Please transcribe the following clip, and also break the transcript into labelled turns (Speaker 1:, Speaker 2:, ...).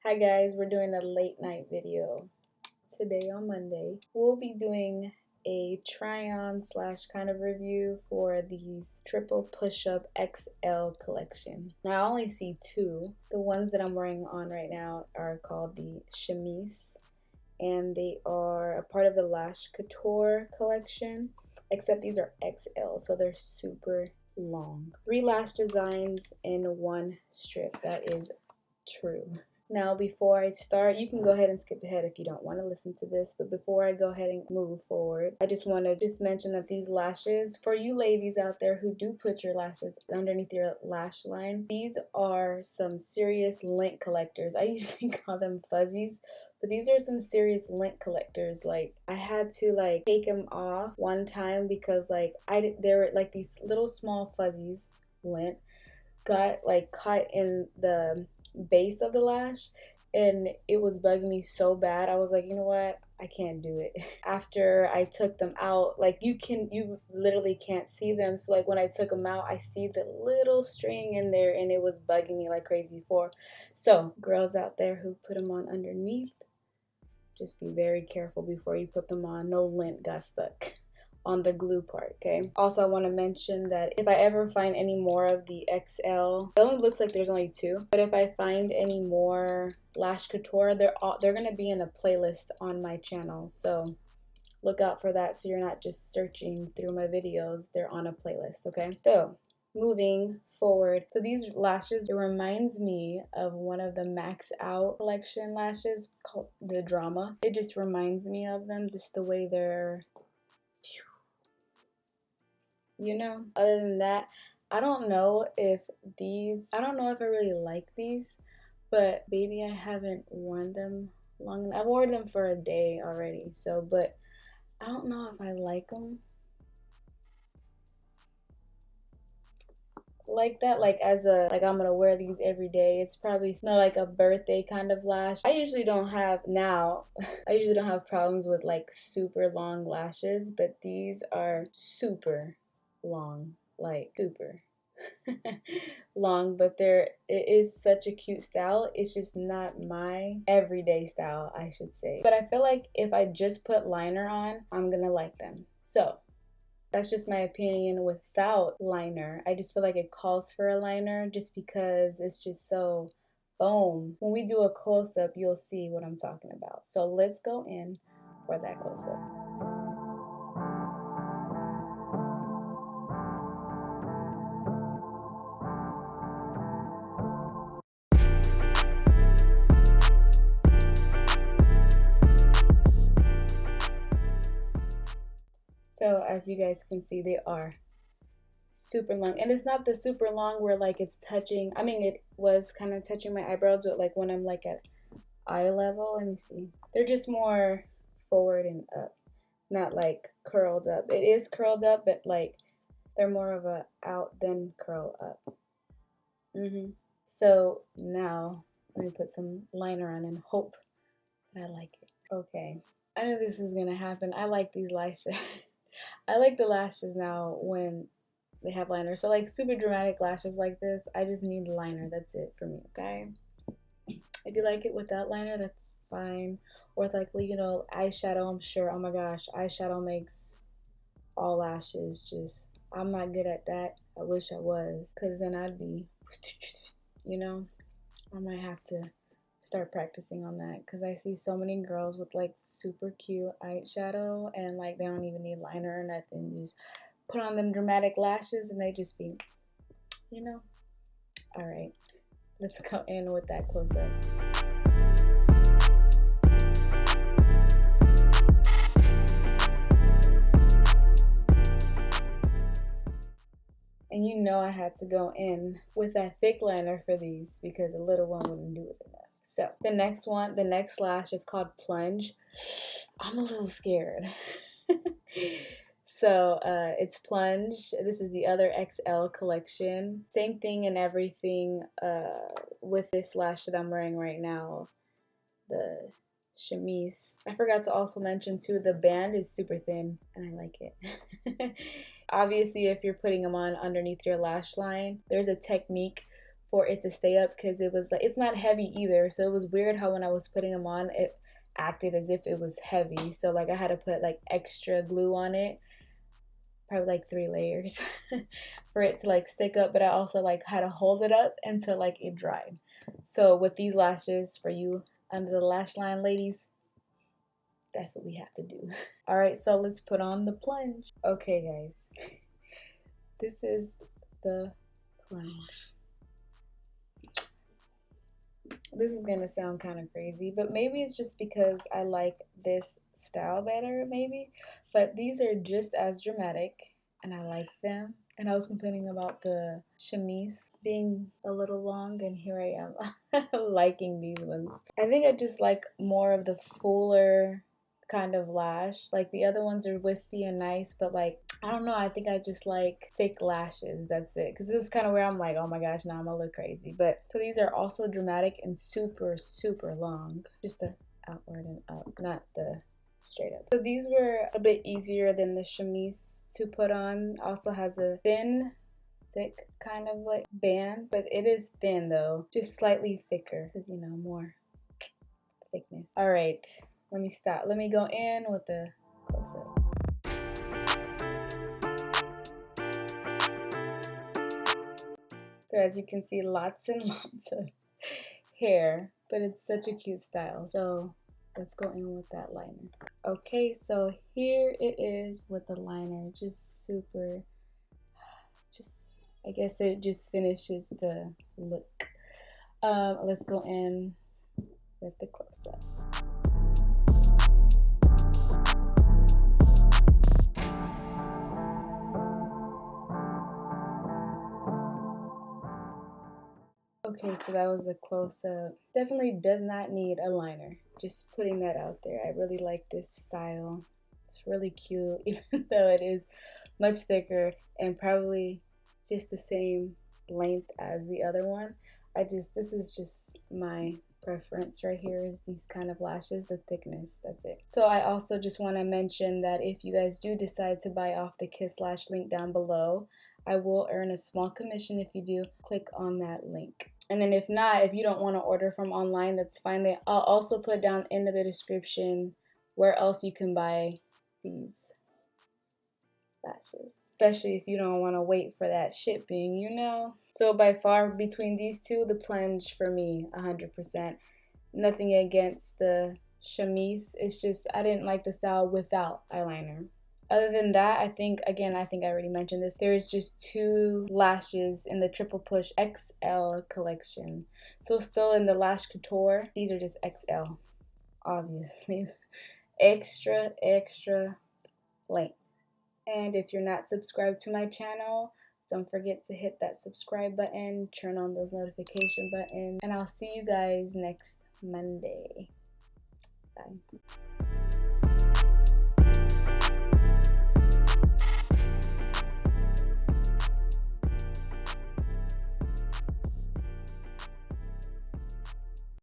Speaker 1: Hi guys, we're doing a late night video today on Monday. We'll be doing a try-on slash kind of review for these triple push-up XL collection. Now I only see two. The ones that I'm wearing on right now are called the Chemise, and they are a part of the Lash Couture collection, except these are XL, so they're super long. 3 lash designs in one strip. That is true. Now, before I start, you can go ahead and skip ahead if you don't want to listen to this, but before I go ahead and move forward, I just want to mention that these lashes, for you ladies out there who do put your lashes underneath your lash line, these are some serious lint collectors. I usually call them fuzzies, but these are some serious lint collectors. Like, I had to take them off one time because there were these little small fuzzies, lint, got caught in the base of the lash, and it was bugging me so bad. I was like, you know what, I can't do it. After I took them out, you literally can't see them, so when I took them out, I see the little string in there, and it was bugging me like crazy. So girls out there who put them on underneath, just be very careful before you put them on. No lint got stuck on the glue part, okay? Also, I want to mention that if I ever find any more of the XL, it only looks like there's only 2, but if I find any more Lash Couture, they're gonna be in a playlist on my channel, so look out for that, so you're not just searching through my videos. They're on a playlist, okay? So moving forward, so these lashes, it reminds me of one of the Max Out collection lashes called the Drama. It just reminds me of them, just the way they're, you know. Other than that, I don't know if I really like these, but baby, I haven't worn them long enough. I've worn them for a day already, so, but I don't know if I like them like that, I'm gonna wear these every day. It's probably not like a birthday kind of lash. I usually don't have problems with super long lashes, but these are super long, super long, but it is such a cute style. It's just not my everyday style, I should say, but I feel like if I just put liner on, I'm gonna like them. So that's just my opinion without liner. I just feel like it calls for a liner just because it's just so boom. When we do a close-up, you'll see what I'm talking about. So let's go in for that close-up. So as you guys can see, they are super long, and it's not the super long where it's touching. I mean, it was kind of touching my eyebrows, but when I'm at eye level, let me see, they're just more forward and up, not curled up. It is curled up, but they're more of a out than curl up. So now let me put some liner on and hope that I like it. Okay, I knew this was gonna happen. I like these lashes. I like the lashes now when they have liner. So super dramatic lashes like this, I just need liner. That's it for me, okay? If you like it without liner, that's fine. Or with eyeshadow, I'm sure, oh my gosh, eyeshadow makes all lashes just, I'm not good at that. I wish I was, because then I'd be, you know, I might have to start practicing on that, because I see so many girls with super cute eyeshadow and they don't even need liner or nothing. Just put on them dramatic lashes and they just be, you know. All right, let's go in with that close-up. And you know I had to go in with that thick liner for these because a little one wouldn't do it enough. So the next lash is called Plunge. I'm a little scared. So it's Plunge. This is the other XL collection. Same thing and everything with this lash that I'm wearing right now, the Chemise. I forgot to also mention too, the band is super thin and I like it. Obviously, if you're putting them on underneath your lash line, there's a technique for it to stay up, because it was like, it's not heavy either, so it was weird how when I was putting them on it acted as if it was heavy. So like I had to put like extra glue on it, probably like 3 layers for it to like stick up, but I also like had to hold it up until like it dried. So with these lashes, for you under the lash line ladies, that's what we have to do. All right, so let's put on the plunge. Okay guys, this is the plunge. This is gonna sound kind of crazy, but maybe it's just because I like this style better, maybe. But these are just as dramatic, and I like them. And I was complaining about the chemise being a little long, and here I am liking these ones. I think I just like more of the fuller kind of lash. Like the other ones are wispy and nice, but like, I don't know, I think I just like thick lashes. That's it. Because this is kind of where I'm like, oh my gosh, now I'm gonna look crazy. But so these are also dramatic and super, super long. Just the outward and up, not the straight up. So these were a bit easier than the chemise to put on. Also has a thick kind of like band, but it is thin though, just slightly thicker, because you know, more thickness. All right, let me stop. Let me go in with the close-up. So as you can see, lots and lots of hair, but it's such a cute style. So let's go in with that liner. Okay, so here it is with the liner. Just super, I guess it just finishes the look. Let's go in with the close-up. Okay, so that was the close-up. Definitely does not need a liner. Just putting that out there. I really like this style. It's really cute, even though it is much thicker and probably just the same length as the other one. This is just my preference right here, is these kind of lashes, the thickness, that's it. So I also just want to mention that if you guys do decide to buy off the Kiss Lash link down below, I will earn a small commission if you do click on that link. And then if not, if you don't want to order from online, that's fine. I'll also put down into the description where else you can buy these lashes, especially if you don't want to wait for that shipping, you know. So by far between these two, the plunge for me 100%. Nothing against the chemise, it's just I didn't like the style without eyeliner. Other than that, I think I already mentioned this, there's just 2 lashes in the Triple Push XL collection. So still in the Lash Couture, these are just XL, obviously. Extra length. And if you're not subscribed to my channel, don't forget to hit that subscribe button, turn on those notification buttons, and I'll see you guys next Monday. Bye.